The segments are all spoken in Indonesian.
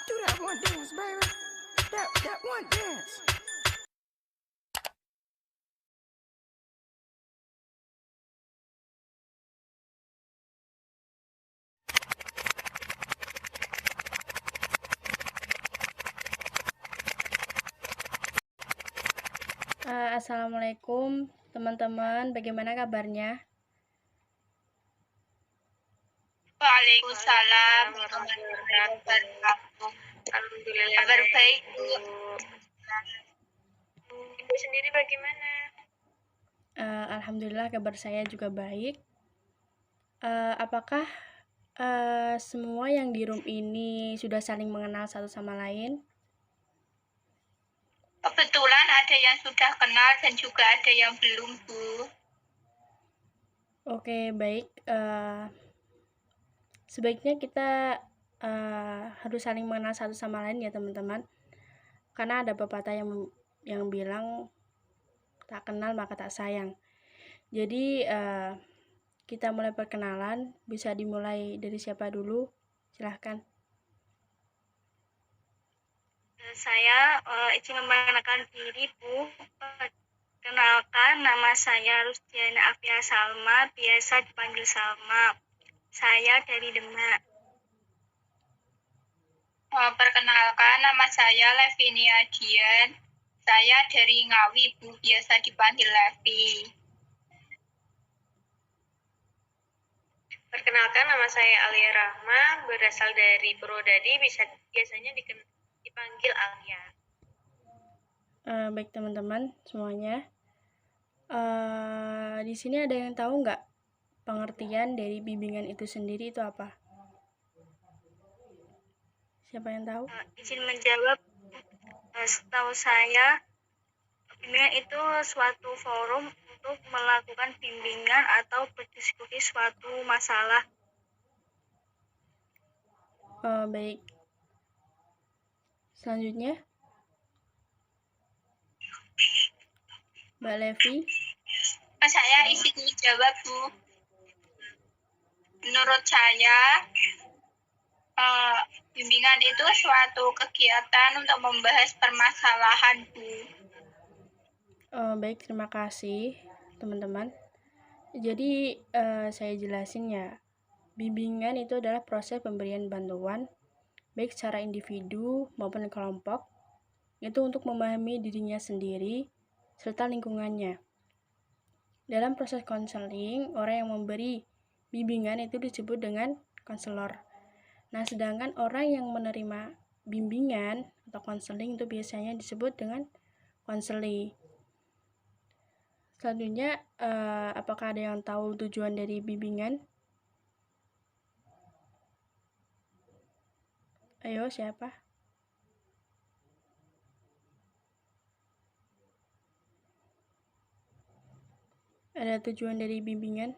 Do that one dance, baby. That one dance. Assalamualaikum teman-teman, bagaimana kabarnya? Waalaikumsalam warahmatullahi wabarakatuh. Alhamdulillah. Kabar baik, Bu. Ibu sendiri bagaimana? Alhamdulillah kabar saya juga baik. Apakah semua yang di room ini sudah saling mengenal satu sama lain? Kebetulan ada yang sudah kenal dan juga ada yang belum, Bu. Oke, baik. Sebaiknya kita harus saling mengenal satu sama lain ya teman-teman. Karena ada pepatah yang bilang tak kenal maka tak sayang. Jadi kita mulai perkenalan, bisa dimulai dari siapa dulu? Silahkan. Saya izin memperkenalkan diri, Bu. Kenalkan, nama saya Rustiana Afia Salma, biasa dipanggil Salma. Saya dari Demak. Perkenalkan, nama saya Levinia Dian. Saya dari Ngawi, Bu, biasa dipanggil Levi. Perkenalkan, nama saya Alia Rahma, berasal dari Purwodadi, biasanya dipanggil Alia. Baik teman-teman semuanya. Di sini ada yang tahu nggak pengertian dari bimbingan itu sendiri itu apa? Siapa yang tahu? Izin menjawab, setahu saya, bimbingan itu suatu forum untuk melakukan bimbingan atau berdiskusi suatu masalah. Baik. Selanjutnya, Mbak Levi. Saya izin menjawab, Bu. Menurut saya, bimbingan itu suatu kegiatan untuk membahas permasalahan, Bu. Baik, terima kasih teman-teman. Jadi saya jelasin ya. Bimbingan itu adalah proses pemberian bantuan baik secara individu maupun kelompok itu untuk memahami dirinya sendiri serta lingkungannya. Dalam proses konseling, orang yang memberi bimbingan itu disebut dengan konselor. Nah, sedangkan orang yang menerima bimbingan atau konseling itu biasanya disebut dengan konseli. Selanjutnya, apakah ada yang tahu tujuan dari bimbingan? Ayo, siapa? Ada tujuan dari bimbingan?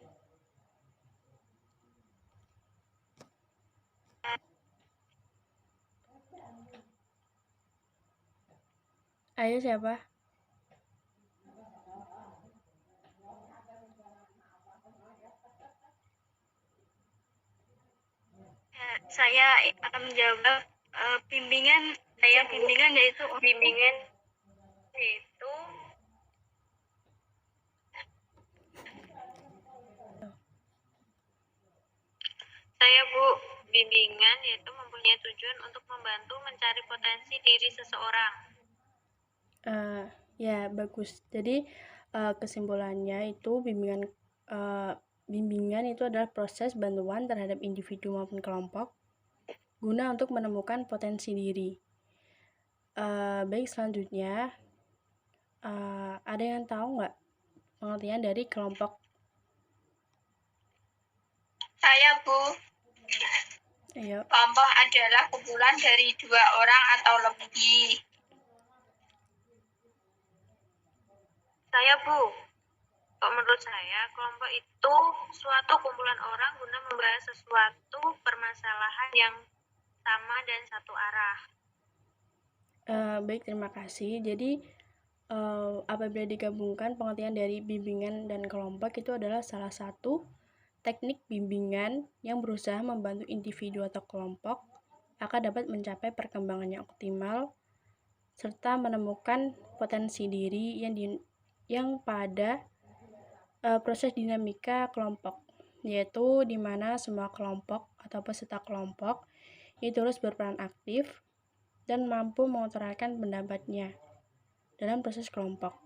Ayo, siapa? Saya akan menjawab bimbingan yaitu saya, Bu, bimbingan yaitu mempunyai tujuan untuk membantu mencari potensi diri seseorang. Ya, bagus. Jadi kesimpulannya itu bimbingan itu adalah proses bantuan terhadap individu maupun kelompok guna untuk menemukan potensi diri. Baik, selanjutnya ada yang tahu nggak pengertian dari kelompok? Saya, Bu. Ayo. Kelompok adalah kumpulan dari 2 orang atau lebih. Saya, Bu. Menurut saya, kelompok itu suatu kumpulan orang guna membahas sesuatu permasalahan yang sama dan satu arah. Baik, terima kasih. Jadi apabila digabungkan pengertian dari bimbingan dan kelompok itu adalah salah satu teknik bimbingan yang berusaha membantu individu atau kelompok akan dapat mencapai perkembangan yang optimal serta menemukan potensi diri yang pada proses dinamika kelompok, yaitu di mana semua kelompok atau peserta kelompok itu terus berperan aktif dan mampu mengutarakan pendapatnya dalam proses kelompok.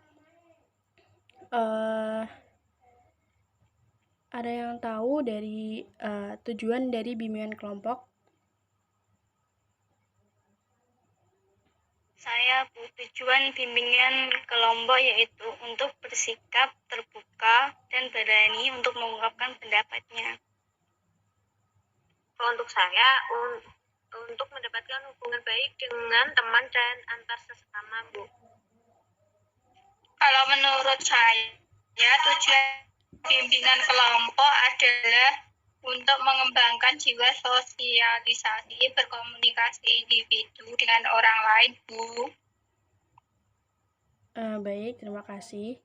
Ada yang tahu dari tujuan dari bimbingan kelompok? Saya, Bu, tujuan bimbingan kelompok yaitu untuk bersikap terbuka dan berani untuk mengungkapkan pendapatnya. Untuk saya, untuk mendapatkan hubungan baik dengan teman dan antar sesama, Bu. Kalau menurut saya, tujuan bimbingan kelompok adalah untuk mengembangkan jiwa sosialisasi, berkomunikasi individu dengan orang lain, Bu. Baik, terima kasih.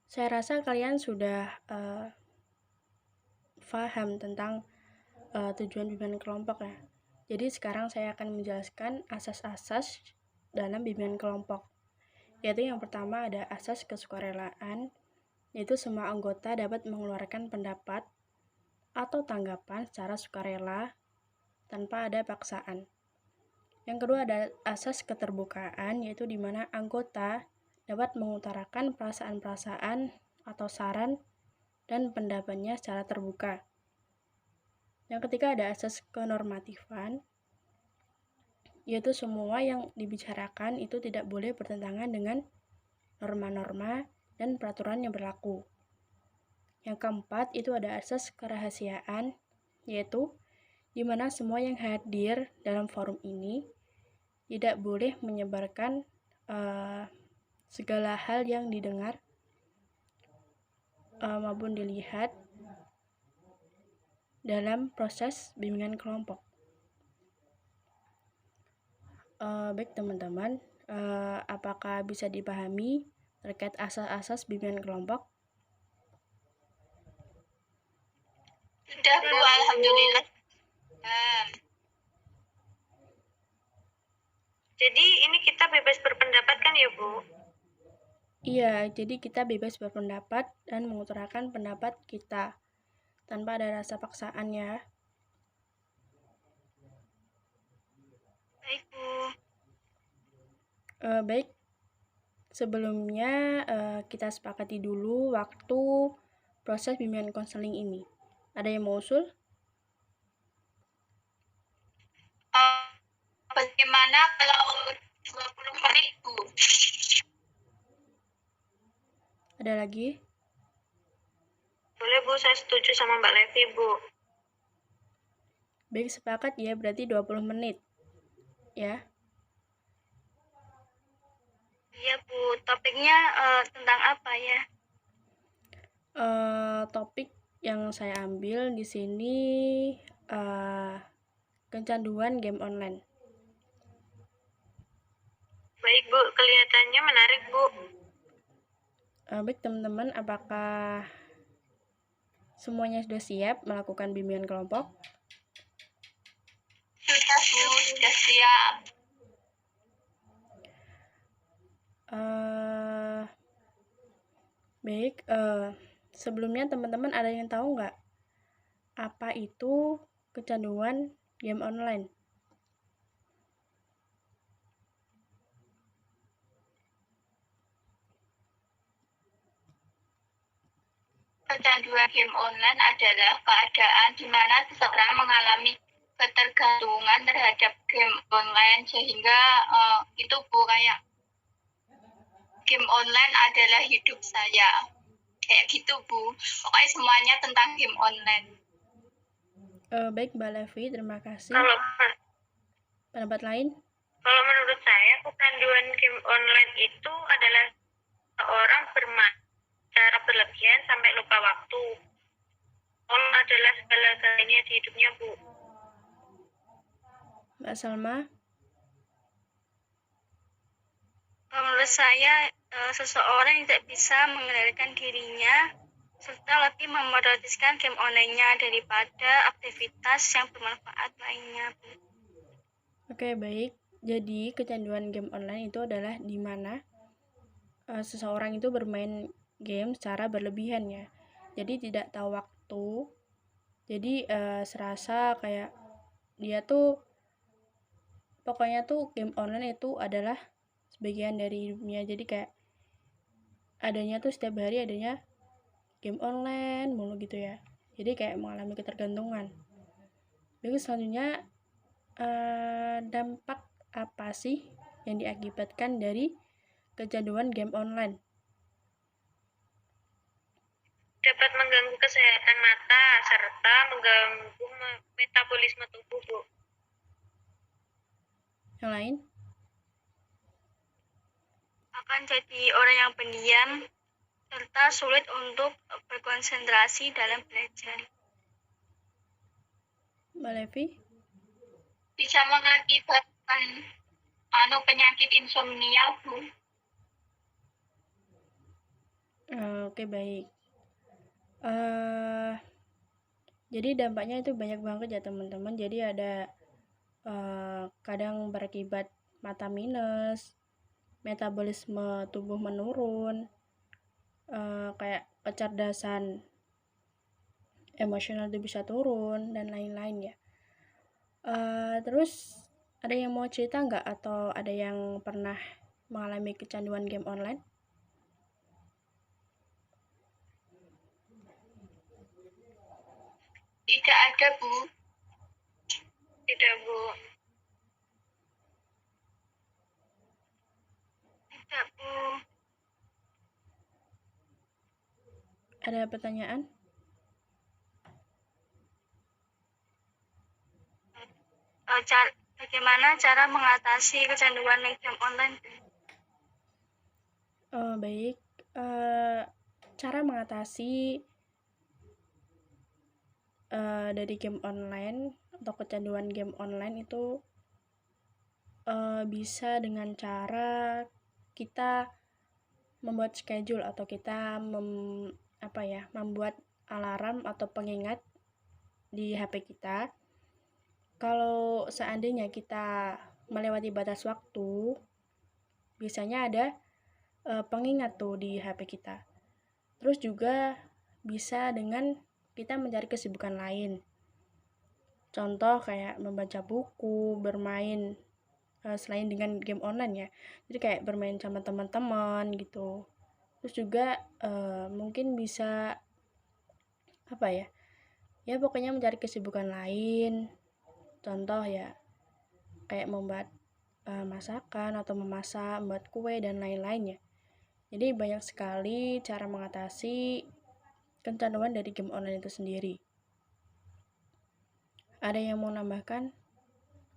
Saya rasa kalian sudah paham tentang tujuan bimbingan kelompok ya. Jadi sekarang saya akan menjelaskan asas-asas dalam bimbingan kelompok. Yaitu yang pertama ada asas kesukarelaan, yaitu semua anggota dapat mengeluarkan pendapat atau tanggapan secara sukarela tanpa ada paksaan. Yang kedua ada asas keterbukaan, yaitu di mana anggota dapat mengutarakan perasaan-perasaan atau saran dan pendapatnya secara terbuka. Yang ketiga ada asas kenormatifan, yaitu semua yang dibicarakan itu tidak boleh bertentangan dengan norma-norma dan peraturan yang berlaku. Yang keempat itu ada asas kerahasiaan, yaitu di mana semua yang hadir dalam forum ini tidak boleh menyebarkan segala hal yang didengar maupun dilihat dalam proses bimbingan kelompok. Baik teman-teman, apakah bisa dipahami terkait asas-asas bimbingan kelompok? Sudah, Bu, alhamdulillah. Jadi ini kita bebas berpendapat kan ya, Bu? Iya, jadi kita bebas berpendapat dan mengutarakan pendapat kita tanpa ada rasa paksaan ya. Baik, Bu. Baik, sebelumnya kita sepakati dulu waktu proses bimbingan konseling ini. Ada yang mau usul? Bagaimana kalau 20 menit, Bu? Ada lagi? Boleh, Bu, saya setuju sama Mbak Levi, Bu. Baik, sepakat ya, berarti 20 menit. Ya. Iya, Bu. Topiknya tentang apa ya? Topik yang saya ambil di sini kecanduan game online. Baik, Bu. Kelihatannya menarik, Bu. Baik teman-teman, apakah semuanya sudah siap melakukan bimbingan kelompok? Sudah, Bu. Sudah siap. Baik, sebelumnya teman-teman ada yang tahu nggak apa itu kecanduan game online? Kecanduan game online adalah keadaan di mana seseorang mengalami ketergantungan terhadap game online sehingga itu, Bu, kayak game online adalah hidup saya. Kayak gitu, Bu. Pokoknya semuanya tentang game online. Baik Mbak Levi, terima kasih. Kalau Pendapat lain? Kalau menurut saya, kecanduan game online itu adalah seorang bermain secara berlebihan sampai lupa waktu. Online adalah segala-galanya di hidupnya, Bu. Mbak Salma? Menurut saya, seseorang yang tidak bisa mengendalikan dirinya serta lebih memoderniskan game online-nya daripada aktivitas yang bermanfaat lainnya, Bu. Oke, baik. Jadi, kecanduan game online itu adalah di mana seseorang itu bermain game secara berlebihan ya. Jadi tidak tahu waktu. Jadi serasa kayak dia tuh pokoknya tuh game online itu adalah sebagian dari hidupnya. Jadi kayak adanya tuh setiap hari adanya game online mulu gitu ya. Jadi kayak mengalami ketergantungan. Lalu selanjutnya dampak apa sih yang diakibatkan dari kecanduan game online? Dapat mengganggu kesehatan mata serta mengganggu metabolisme tubuh, Bu. Yang lain? Akan jadi orang yang pendiam serta sulit untuk berkonsentrasi dalam belajar. Mbak Levi? Bisa mengakibatkan penyakit insomnia, Bu. Oke, baik. Jadi dampaknya itu banyak banget ya teman-teman. Jadi ada kadang berakibat mata minus, metabolisme tubuh menurun, kayak kecerdasan emosional itu bisa turun dan lain-lain ya. Terus ada yang mau cerita nggak atau ada yang pernah mengalami kecanduan game online? Tidak ada, Bu. Tidak, Bu. Tidak, Bu. Ada pertanyaan? Bagaimana cara mengatasi kecanduan game online? Baik. Cara mengatasi dari game online atau kecanduan game online itu bisa dengan cara kita membuat schedule atau kita membuat alarm atau pengingat di HP kita. Kalau seandainya kita melewati batas waktu, biasanya ada pengingat tuh di HP kita. Terus juga bisa dengan kita mencari kesibukan lain. Contoh kayak membaca buku, bermain selain dengan game online ya. Jadi kayak bermain sama teman-teman gitu. Terus juga mungkin bisa ya pokoknya mencari kesibukan lain. Contoh ya kayak membuat masakan atau memasak, membuat kue dan lain-lain ya. Jadi banyak sekali cara mengatasi kecanduan dari game online itu sendiri. Ada yang mau nambahkan?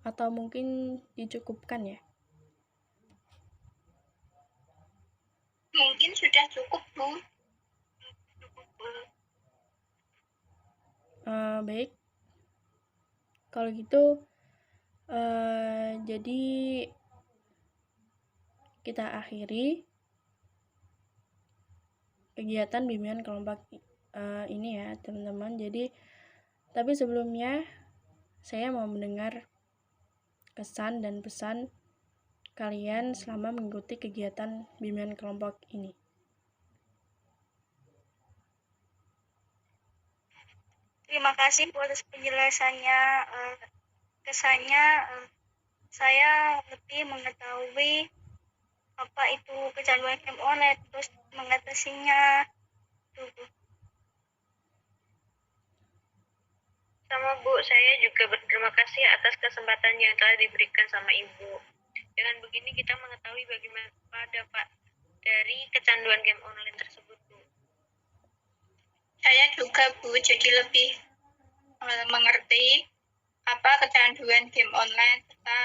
Atau mungkin dicukupkan ya? Mungkin sudah cukup, Bu. Baik. Kalau gitu, jadi kita akhiri kegiatan bimbingan kelompok ini ya teman-teman. Jadi tapi sebelumnya saya mau mendengar kesan dan pesan kalian selama mengikuti kegiatan bimbingan kelompok ini. Terima kasih atas penjelasannya. Kesannya saya lebih mengetahui apa itu kecanduan game online, terus mengatasinya. Sama Bu, saya juga berterima kasih atas kesempatan yang telah diberikan sama Ibu. Dengan begini kita mengetahui bagaimana dampak dari kecanduan game online tersebut, Bu. Saya juga, Bu, jadi lebih mengerti apa kecanduan game online serta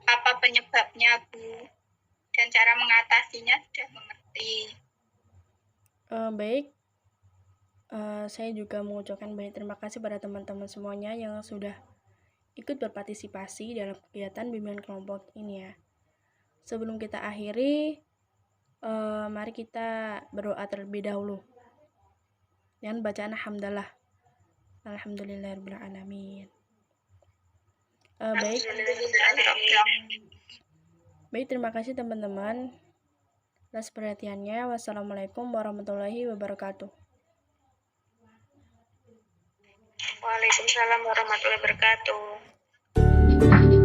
apa penyebabnya, Bu, dan cara mengatasinya sudah mengerti. Baik, saya juga mengucapkan banyak terima kasih pada teman-teman semuanya yang sudah ikut berpartisipasi dalam kegiatan bimbingan kelompok ini ya. Sebelum kita akhiri, mari kita berdoa terlebih dahulu. dengan bacaan hamdalah. Alhamdulillahirabbil alamin. Baik, terima kasih teman-teman atas perhatiannya. Wassalamualaikum warahmatullahi wabarakatuh. Waalaikumsalam warahmatullahi wabarakatuh.